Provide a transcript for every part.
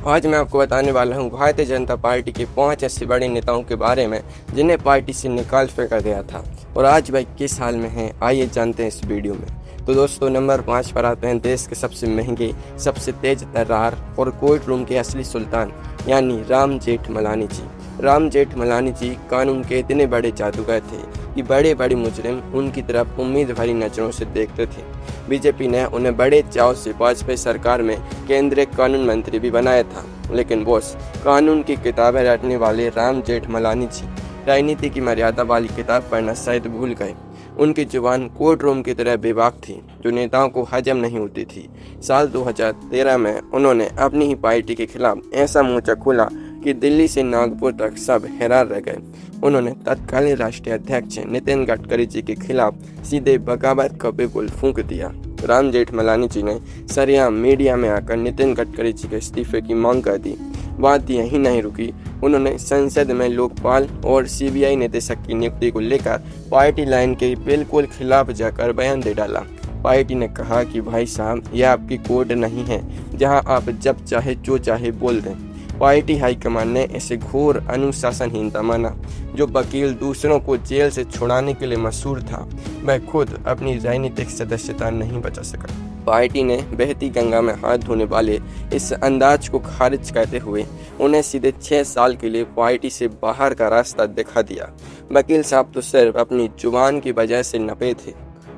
आज मैं आपको बताने वाला हूं भारतीय जनता पार्टी के 5 ऐसे बड़े नेताओं के बारे में जिन्हें पार्टी से निकाल फेंका गया था और आज वह किस हाल में हैं। आइए जानते हैं इस वीडियो में। तो दोस्तों, नंबर 5 पर आते हैं देश के सबसे महंगे, सबसे तेज तर्रार और कोर्ट रूम के असली सुल्तान यानी राम जेठमलानी जी। राम जेठमलानी जी कानून के इतने बड़े जादूगर थे कि बड़े बड़े मुजरिम उनकी तरफ उम्मीद भरी नजरों से देखते थे। बीजेपी ने उन्हें बड़े चाव से वाजपेयी सरकार में केंद्रीय कानून मंत्री भी बनाया था, लेकिन बॉस कानून की किताबें रटने वाले राम जेठमलानी जी राजनीति की मर्यादा वाली किताब पढ़ना शायद भूल गए। उनकी जुबान कोर्ट रूम की तरह बेबाक थी जो नेताओं को हजम नहीं होती थी। साल 2013 में उन्होंने अपनी ही पार्टी के खिलाफ ऐसा मोर्चा खोला कि दिल्ली से नागपुर तक सब हैरान रह गए। उन्होंने तत्कालीन राष्ट्रीय अध्यक्ष नितिन गडकरी जी के खिलाफ सीधे बगावत का बिगुल फूंक दिया। राम जेठमलानी जी ने सरेआम मीडिया में आकर नितिन गडकरी जी के इस्तीफे की मांग कर दी। बात यही नहीं रुकी, उन्होंने संसद में लोकपाल और सीबीआई निदेशक की नियुक्ति को लेकर पार्टी लाइन के बिल्कुल खिलाफ जाकर बयान दे डाला। पार्टी ने कहा कि भाई साहब, यह आपकी कोर्ट नहीं है जहां आप जब चाहे जो चाहे बोल दें। पार्टी हाईकमान ने इसे घोर अनुशासनहीनता माना। जो वकील दूसरों को जेल से छुड़ाने के लिए मशहूर था, वह खुद अपनी राजनीतिक सदस्यता नहीं बचा सका। पार्टी ने बहती गंगा में हाथ धोने वाले इस अंदाज को खारिज करते हुए उन्हें सीधे 6 साल के लिए पार्टी से बाहर का रास्ता दिखा दिया। वकील साहब तो सिर्फ अपनी जुबान की वजह से नपे थे,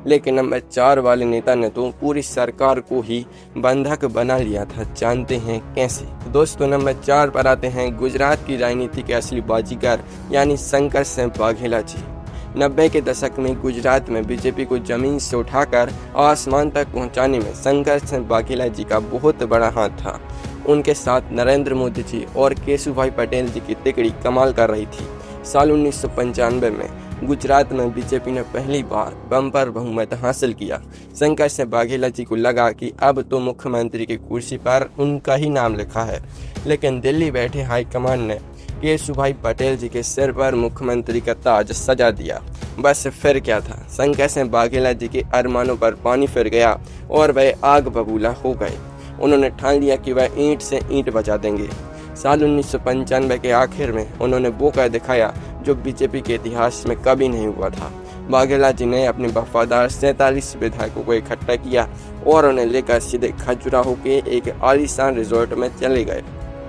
लेकिन नंबर 4 वाले नेता ने तो पूरी सरकार को ही बंधक बना लिया था। जानते हैं कैसे? दोस्तों, नंबर 4 पर आते हैं गुजरात की राजनीति के असली बाजीगर यानी शंकर सिंह वाघेला जी। 90 के दशक में गुजरात में बीजेपी को जमीन से उठाकर आसमान तक पहुंचाने में शंकर सिंह वाघेला जी का बहुत बड़ा हाथ था। उनके साथ नरेंद्र मोदी जी और केशुभाई पटेल जी की तिकड़ी कमाल कर रही थी। साल 1995 में गुजरात में बीजेपी ने पहली बार बम्पर बहुमत हासिल किया। शंकर सिंह वाघेला जी को लगा कि अब तो मुख्यमंत्री की कुर्सी पर उनका ही नाम लिखा है, लेकिन दिल्ली बैठे हाईकमान ने केशुभाई पटेल जी के सिर पर मुख्यमंत्री का ताज सजा दिया। बस फिर क्या था, शंकर सिंह वाघेला जी के अरमानों पर पानी फिर गया और वह आग बबूला हो गए। उन्होंने ठान लिया कि वह ईंट से ईंट बचा देंगे। साल 1995 के आखिर में उन्होंने वो कर दिखाया जो बीजेपी के इतिहास में कभी नहीं हुआ था। वाघेला जी ने अपने वफादार 47 विधायकों को इकट्ठा किया और उन्हें लेकर सीधे खजुराहो के एक आलीशान रिजॉर्ट में चले गए।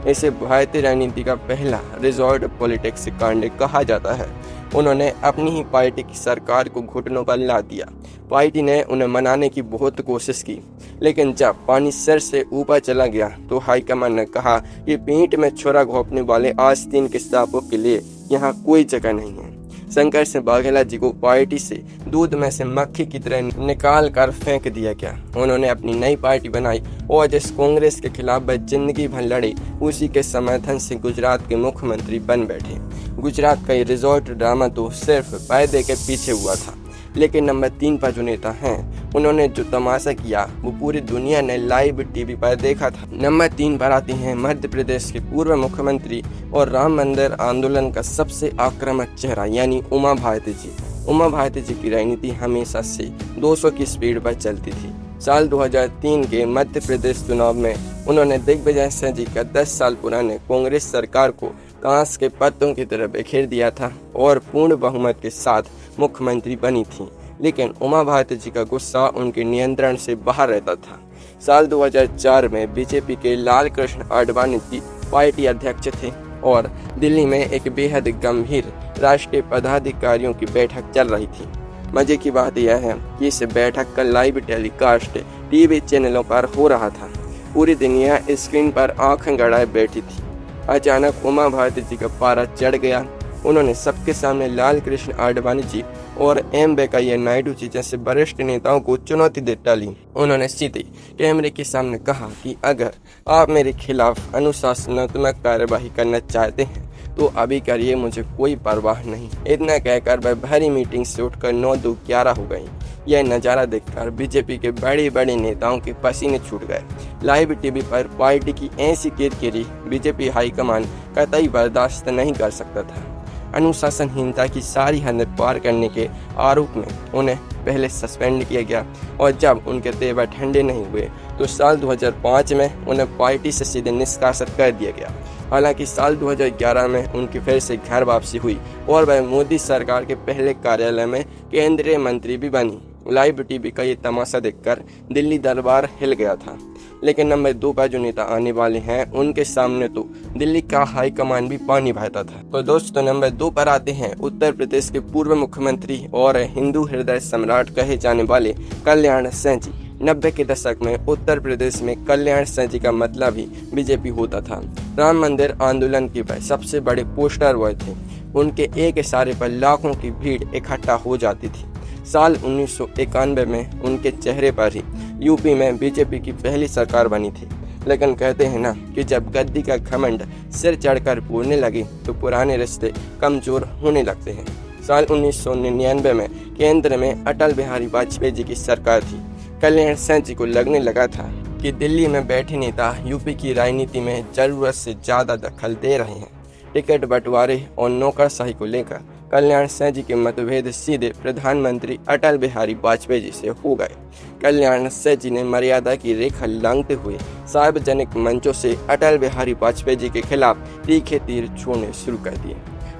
इसे भारतीय राजनीति का पहला रिजॉर्ट पॉलिटिक्स कांड कहा जाता है। उन्होंने अपनी ही पार्टी की सरकार को घुटनों पर ला दिया। पार्टी ने उन्हें मनाने की बहुत कोशिश की, लेकिन जब पानी सिर से ऊपर चला गया तो हाईकमान ने कहा कि पीठ में छुरा घोंपने वाले आस्तीन के सांपों के लिए यहाँ कोई जगह नहीं है। शंकर सिंह वाघेला जी को पार्टी से दूध में से मक्खी की तरह निकाल कर फेंक दिया गया। उन्होंने अपनी नई पार्टी बनाई और जिस कांग्रेस के खिलाफ वह जिंदगी भर लड़े, उसी के समर्थन से गुजरात के मुख्यमंत्री बन बैठे। गुजरात का ये रिजॉर्ट ड्रामा तो सिर्फ पर्दे के पीछे हुआ था, लेकिन नंबर 3 पर जो नेता हैं, उन्होंने जो तमाशा किया वो पूरी दुनिया ने लाइव टीवी पर देखा था। नंबर 3 पर आती हैं मध्य प्रदेश के पूर्व मुख्यमंत्री और राम मंदिर आंदोलन का सबसे आक्रामक चेहरा यानी उमा भारती जी। उमा भारती जी की राजनीति हमेशा से 200 की स्पीड पर चलती थी। साल 2003 के मध्य प्रदेश चुनाव में उन्होंने दिग्विजय सिंह जी का 10 साल पुराने कांग्रेस सरकार को कांस के पत्तों की तरह बिखेर दिया था और पूर्ण बहुमत के साथ मुख्यमंत्री बनी थी। लेकिन उमा भारती जी का गुस्सा उनके नियंत्रण से बाहर रहता था। साल 2004 में बीजेपी के लाल कृष्ण आडवाणी जी पार्टी अध्यक्ष थे और दिल्ली में एक बेहद गंभीर राष्ट्रीय पदाधिकारियों की बैठक चल रही थी। मजे की बात यह है कि इस बैठक का लाइव टेलीकास्ट टीवी चैनलों पर हो रहा था। पूरी दुनिया स्क्रीन पर आंखें गड़ाए बैठी थी। अचानक उमा भारती जी का पारा चढ़ गया। उन्होंने सबके सामने लाल कृष्ण आडवाणी जी और एम वेंकैया नायडू जी जैसे वरिष्ठ नेताओं को चुनौती दे डाली। उन्होंने सीधे कैमरे के सामने कहा कि अगर आप मेरे खिलाफ अनुशासनात्मक कार्यवाही करना चाहते हैं तो अभी करिए, मुझे कोई परवाह नहीं। इतना कहकर वह भरी मीटिंग से उठकर 9-2-11 हो गई। यह नज़ारा देखकर बीजेपी के बड़े बड़े नेताओं के पसीने छूट गए। लाइव टीवी पर पार्टी की ऐसी किरकिरी बीजेपी हाईकमान कतई बर्दाश्त नहीं कर सकता था। अनुशासनहीनता की सारी हदें पार करने के आरोप में उन्हें पहले सस्पेंड किया गया और जब उनके तेवर ठंडे नहीं हुए तो साल 2005 में उन्हें पार्टी से सीधे निष्कासित कर दिया गया। हालांकि साल 2011 में उनकी फिर से घर वापसी हुई और वह मोदी सरकार के पहले कार्यालय में केंद्रीय मंत्री भी बनी। लाइव टीवी का ये तमाशा देखकर दिल्ली दरबार हिल गया था। लेकिन नंबर 2 पर जो नेता आने वाले हैं उनके सामने तो दिल्ली का हाईकमान भी पानी बहाता था। तो दोस्तों नंबर 2 पर आते हैं उत्तर प्रदेश के पूर्व मुख्यमंत्री और हिंदू हृदय सम्राट कहे जाने वाले कल्याण सिंह जी। 90 के दशक में उत्तर प्रदेश में कल्याण सिंह जी का मतलब ही बीजेपी होता था। राम मंदिर आंदोलन के वह सबसे बड़े पोस्टर बॉय थे। उनके एक इशारे पर लाखों की भीड़ इकट्ठा हो जाती थी। साल 1991 में उनके चेहरे पर ही यूपी में बीजेपी की पहली सरकार बनी थी। लेकिन कहते हैं ना कि जब गद्दी का घमंड सिर चढ़कर बोलने लगे तो पुराने रिश्ते कमजोर होने लगते हैं। साल 1999 में केंद्र में अटल बिहारी वाजपेयी जी की सरकार थी। कल्याण सिंह जी को लगने लगा था कि दिल्ली में बैठे नेता यूपी की राजनीति में जरूरत से ज्यादा दखल दे रहे हैं। टिकट बंटवारे और नौकरशाही को लेकर कल्याण सिंह जी के मतभेद सीधे प्रधानमंत्री अटल बिहारी वाजपेयी जी से हो गए। कल्याण सिंह जी ने मर्यादा की रेखा लांघते हुए सार्वजनिक मंचों से अटल बिहारी वाजपेयी जी के खिलाफ तीखे तीर छोड़ने शुरू कर दिए।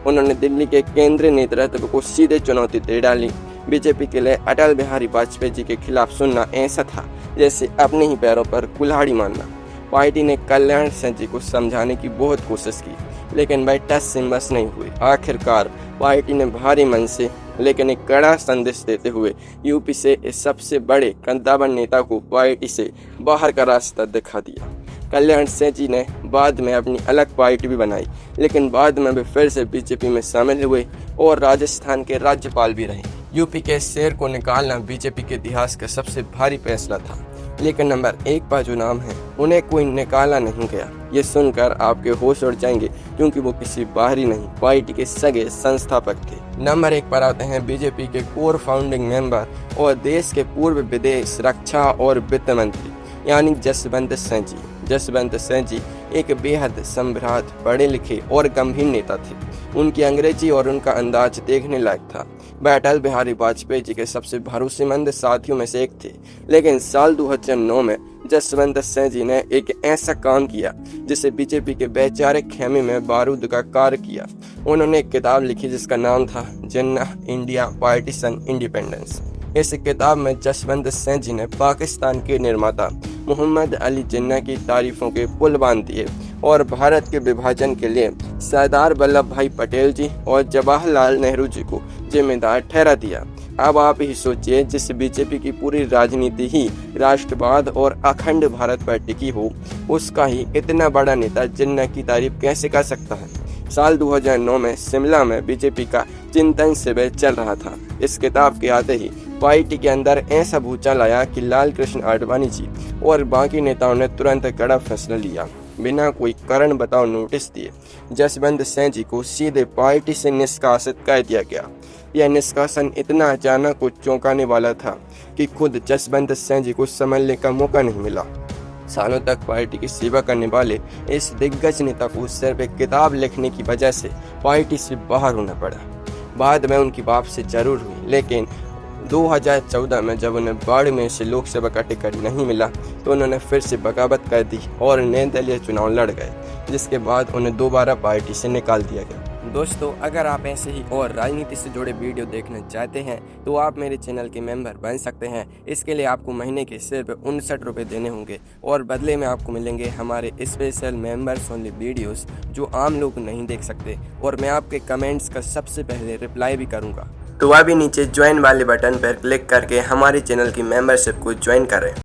उन्होंने दिल्ली के केंद्रीय नेतृत्व को सीधे चुनौती दे डाली। बीजेपी के लिए अटल बिहारी वाजपेयी जी के खिलाफ सुनना ऐसा था जैसे अपने ही पैरों पर कुल्हाड़ी मारना। पार्टी ने कल्याण सिंह जी को समझाने की बहुत कोशिश की लेकिन वह टस से मस नहीं हुए। आखिरकार पार्टी ने भारी मन से लेकिन एक कड़ा संदेश देते हुए यूपी से इस सबसे बड़े कद्दावर नेता को पार्टी से बाहर का रास्ता दिखा दिया। कल्याण सिंह जी ने बाद में अपनी अलग पार्टी भी बनाई लेकिन बाद में वे फिर से बीजेपी में शामिल हुए और राजस्थान के राज्यपाल भी रहे। यूपी के शेर को निकालना बीजेपी के इतिहास का सबसे भारी फैसला था। लेकिन नंबर 1 पर जो नाम है उन्हें कोई निकाला नहीं गया। ये सुनकर आपके होश उड़ जाएंगे क्योंकि वो किसी बाहरी नहीं पार्टी के सगे संस्थापक थे। नंबर 1 पर आते हैं बीजेपी के कोर फाउंडिंग मेंबर और देश के पूर्व विदेश रक्षा और वित्त मंत्री यानी जसवंत सिंह जी। जसवंत सिंह जी एक बेहद संभ्रात, पढ़े लिखे और गंभीर नेता थे। उनकी अंग्रेजी और उनका अंदाज देखने लायक था। वह अटल बिहारी वाजपेयी जी के सबसे भरोसेमंद साथियों में से एक थे। लेकिन साल 2009 में जसवंत सिंह जी ने एक ऐसा काम किया जिसे बीजेपी के वैचारिक खेमे में बारूद का कार्य किया। उन्होंने एक किताब लिखी जिसका नाम था जिन्ना इंडिया पार्टीशन इंडिपेंडेंस। इस किताब में जसवंत सिंह जी ने पाकिस्तान के निर्माता मोहम्मद अली जिन्ना की तारीफों के पुल बांध दिए और भारत के विभाजन के लिए सरदार वल्लभ भाई पटेल जी और जवाहरलाल नेहरू जी को जिम्मेदार ठहरा दिया। अब आप ही सोचिए, जिस बीजेपी की पूरी राजनीति ही राष्ट्रवाद और अखंड भारत पर टिकी हो, उसका ही इतना बड़ा नेता जिन्ना की तारीफ कैसे कर सकता है। साल 2009 में शिमला में बीजेपी का चिंतन शिविर चल रहा था। इस किताब के आते ही पार्टी के अंदर ऐसा भूचाल आया कि लाल कृष्ण आडवाणी जी और बाकी नेताओं ने तुरंत कड़ा फैसला लिया। बिना कोई कारण बताओ नोटिस दिए जसवंत सिंह जी को सीधे पार्टी से निष्कासित कर दिया गया। यह निष्कासन इतना अचानक और चौंकाने वाला था कि खुद जसवंत सिंह जी को संभलने का मौका नहीं मिला। सालों तक पार्टी की सेवा करने वाले इस दिग्गज नेता को सिर्फ एक किताब लिखने की वजह से पार्टी से बाहर होना पड़ा। बाद में उनकी वापसी जरूर हुई, लेकिन 2014 में जब उन्हें बाड़मेर से लोकसभा का टिकट नहीं मिला तो उन्होंने फिर से बगावत कर दी और निर्दलीय चुनाव लड़ गए, जिसके बाद उन्हें दोबारा पार्टी से निकाल दिया गया। दोस्तों, अगर आप ऐसे ही और राजनीति से जुड़े वीडियो देखना चाहते हैं तो आप मेरे चैनल के मेंबर बन सकते हैं। इसके लिए आपको महीने के सिर्फ 59 रुपये देने होंगे और बदले में आपको मिलेंगे हमारे स्पेशल मेंबर्स ओनली वीडियोस जो आम लोग नहीं देख सकते, और मैं आपके कमेंट्स का सबसे पहले रिप्लाई भी करूँगा। तो अभी नीचे ज्वाइन वाले बटन पर क्लिक करके हमारे चैनल की मेंबरशिप को ज्वाइन करें।